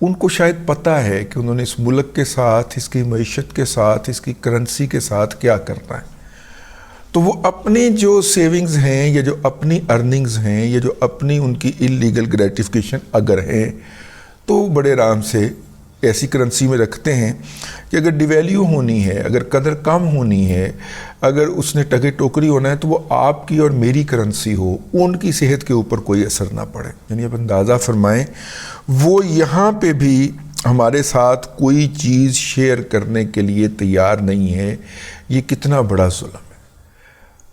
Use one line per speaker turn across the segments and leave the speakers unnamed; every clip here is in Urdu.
ان کو شاید پتہ ہے کہ انہوں نے اس ملک کے ساتھ، اس کی معیشت کے ساتھ، اس کی کرنسی کے ساتھ کیا کرنا ہے، تو وہ اپنے جو سیونگز ہیں یا جو اپنی ارننگز ہیں یا جو اپنی ان کی اللیگل گریٹیفیکیشن اگر ہیں تو بڑے آرام سے ایسی کرنسی میں رکھتے ہیں کہ اگر ڈیویلیو ہونی ہے، اگر قدر کم ہونی ہے، اگر اس نے ٹگے ٹوکری ہونا ہے تو وہ آپ کی اور میری کرنسی ہو، ان کی صحت کے اوپر کوئی اثر نہ پڑے۔ یعنی اب اندازہ فرمائیں وہ یہاں پہ بھی ہمارے ساتھ کوئی چیز شیئر کرنے کے لیے تیار نہیں ہے، یہ کتنا بڑا ظلم ہے۔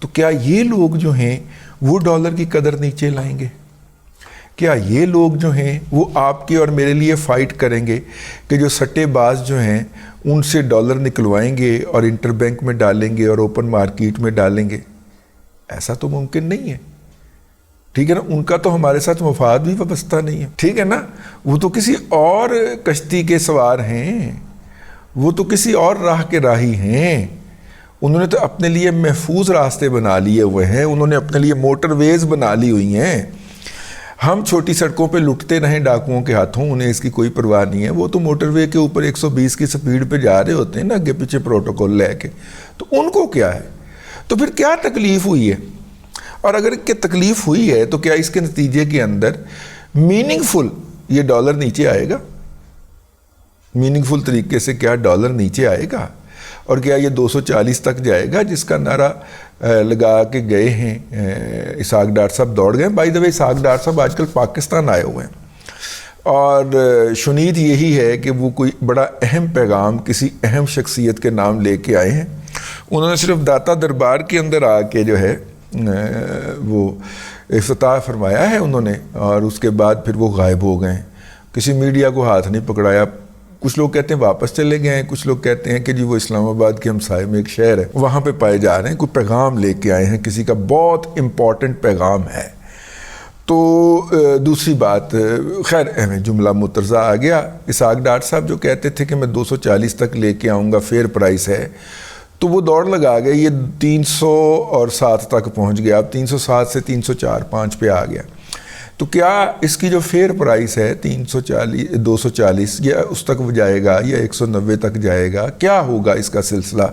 تو کیا یہ لوگ جو ہیں وہ ڈالر کی قدر نیچے لائیں گے؟ کیا یہ لوگ جو ہیں وہ آپ کے اور میرے لیے فائٹ کریں گے کہ جو سٹے باز جو ہیں ان سے ڈالر نکلوائیں گے اور انٹر بینک میں ڈالیں گے اور اوپن مارکیٹ میں ڈالیں گے؟ ایسا تو ممکن نہیں ہے، ٹھیک ہے نا؟ ان کا تو ہمارے ساتھ مفاد بھی وابستہ نہیں ہے، ٹھیک ہے نا؟ وہ تو کسی اور کشتی کے سوار ہیں، وہ تو کسی اور راہ کے راہی ہیں، انہوں نے تو اپنے لیے محفوظ راستے بنا لیے ہوئے ہیں، انہوں نے اپنے لیے موٹر ویز بنا لی ہوئی ہیں۔ ہم چھوٹی سڑکوں پہ لٹتے رہیں ڈاکوؤں کے ہاتھوں، انہیں اس کی کوئی پرواہ نہیں ہے، وہ تو موٹر وے کے اوپر 120 کی سپیڈ پہ جا رہے ہوتے ہیں نا آگے پیچھے پروٹوکول لے کے، تو ان کو کیا ہے؟ تو پھر کیا تکلیف ہوئی ہے؟ اور اگر کہ تکلیف ہوئی ہے تو کیا اس کے نتیجے کے اندر میننگ فل یہ ڈالر نیچے آئے گا؟ میننگ فل طریقے سے کیا ڈالر نیچے آئے گا؟ اور کیا یہ 240 تک جائے گا جس کا نعرہ لگا کے گئے ہیں اسحاق ڈار صاحب؟ دوڑ گئے۔ بائی دا وے اسحاق ڈار صاحب آج کل پاکستان آئے ہوئے ہیں اور شنید یہی ہے کہ وہ کوئی بڑا اہم پیغام کسی اہم شخصیت کے نام لے کے آئے ہیں۔ انہوں نے صرف داتا دربار کے اندر آ کے جو ہے وہ افتتاح فرمایا ہے انہوں نے، اور اس کے بعد پھر وہ غائب ہو گئے ہیں، کسی میڈیا کو ہاتھ نہیں پکڑایا۔ کچھ لوگ کہتے ہیں واپس چلے گئے ہیں، کچھ لوگ کہتے ہیں کہ جی وہ اسلام آباد کے ہمسائے میں ایک شہر ہے وہاں پہ پائے جا رہے ہیں، کوئی پیغام لے کے آئے ہیں، کسی کا بہت امپورٹنٹ پیغام ہے۔ تو دوسری بات، خیر جملہ مترزہ آ گیا۔ اسحاق ڈار صاحب جو کہتے تھے کہ میں 240 تک لے کے آؤں گا، فیئر پرائس ہے، تو وہ دوڑ لگا گئے، یہ 307 تک پہنچ گیا، اب 307 سے 304-5 پہ آ گیا۔ تو کیا اس کی جو فیئر پرائس ہے 240 یا اس تک جائے گا یا 190 تک جائے گا؟ کیا ہوگا اس کا سلسلہ؟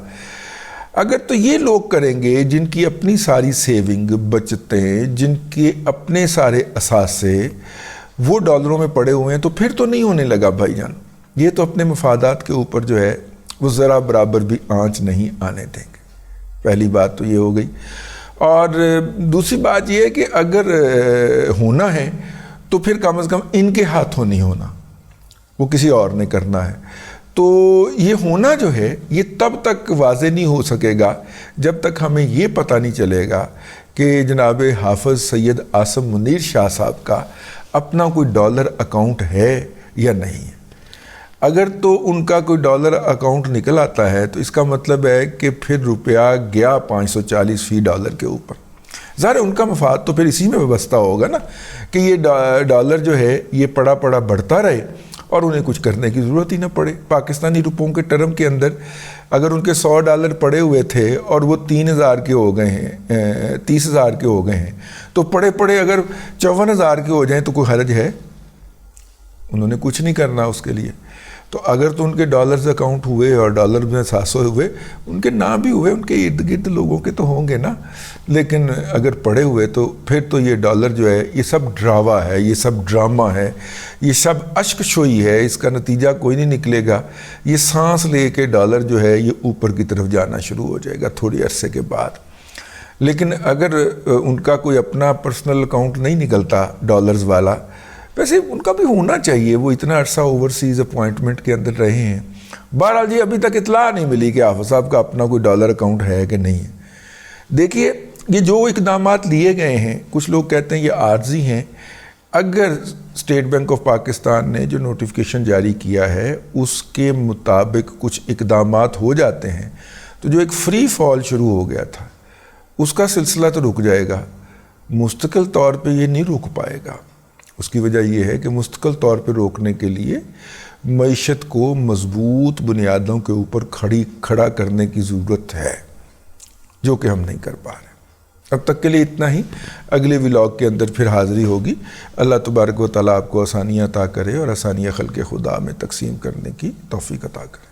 اگر تو یہ لوگ کریں گے جن کی اپنی ساری سیونگ، بچتیں، جن کے اپنے سارے اثاثے وہ ڈالروں میں پڑے ہوئے ہیں، تو پھر تو نہیں ہونے لگا بھائی جان۔ یہ تو اپنے مفادات کے اوپر جو ہے وہ ذرا برابر بھی آنچ نہیں آنے دیں گے۔ پہلی بات تو یہ ہو گئی۔ اور دوسری بات یہ ہے کہ اگر ہونا ہے تو پھر کم از کم ان کے ہاتھوں نہیں ہونا، وہ کسی اور نے کرنا ہے۔ تو یہ ہونا جو ہے یہ تب تک واضح نہیں ہو سکے گا جب تک ہمیں یہ پتہ نہیں چلے گا کہ جناب حافظ سید عاصم منیر شاہ صاحب کا اپنا کوئی ڈالر اکاؤنٹ ہے یا نہیں ہے۔ اگر تو ان کا کوئی ڈالر اکاؤنٹ نکل آتا ہے تو اس کا مطلب ہے کہ پھر روپیہ گیا 540 فی ڈالر کے اوپر۔ ظاہر ان کا مفاد تو پھر اسی میں وابستہ ہوگا نا کہ یہ ڈالر جو ہے یہ پڑا پڑا بڑھتا رہے اور انہیں کچھ کرنے کی ضرورت ہی نہ پڑے۔ پاکستانی روپوں کے ٹرم کے اندر اگر ان کے 100 ڈالر پڑے ہوئے تھے اور وہ 3000 کے ہو گئے ہیں، 30,000 کے ہو گئے ہیں، تو پڑے پڑے اگر 54,000 کے ہو جائیں تو کوئی حرج ہے؟ انہوں نے کچھ نہیں کرنا اس کے لیے۔ تو اگر تو ان کے ڈالرز اکاؤنٹ ہوئے اور ڈالر میں ساسو ہوئے، ان کے نام بھی ہوئے، ان کے ارد گرد لوگوں کے تو ہوں گے نا، لیکن اگر پڑے ہوئے تو پھر تو یہ ڈالر جو ہے یہ سب ڈراوا ہے، یہ سب ڈرامہ ہے، یہ سب اشک شوئی ہے، اس کا نتیجہ کوئی نہیں نکلے گا۔ یہ سانس لے کے ڈالر جو ہے یہ اوپر کی طرف جانا شروع ہو جائے گا تھوڑی عرصے کے بعد۔ لیکن اگر ان کا کوئی اپنا پرسنل اکاؤنٹ نہیں نکلتا ڈالرز والا، ویسے ان کا بھی ہونا چاہیے، وہ اتنا عرصہ اوورسیز اپوائنٹمنٹ کے اندر رہے ہیں۔ بہرحال جی ابھی تک اطلاع نہیں ملی کہ حافظ صاحب کا اپنا کوئی ڈالر اکاؤنٹ ہے کہ نہیں ہے۔ دیکھیے یہ جو اقدامات لیے گئے ہیں، کچھ لوگ کہتے ہیں یہ عارضی ہیں۔ اگر اسٹیٹ بینک آف پاکستان نے جو نوٹیفیکیشن جاری کیا ہے اس کے مطابق کچھ اقدامات ہو جاتے ہیں تو جو ایک فری فال شروع ہو گیا تھا اس کا سلسلہ تو رک جائے گا، مستقل طور پہ یہ نہیں رک پائے گا۔ اس کی وجہ یہ ہے کہ مستقل طور پہ روکنے کے لیے معیشت کو مضبوط بنیادوں کے اوپر کھڑا کرنے کی ضرورت ہے، جو کہ ہم نہیں کر پا رہے۔ اب تک کے لیے اتنا ہی. اگلے ولاگ کے اندر پھر حاضری ہوگی. اللہ تبارک و تعالیٰ آپ کو آسانیاں عطا کرے اور آسانیاں خلق خدا میں تقسیم کرنے کی توفیق عطا کرے.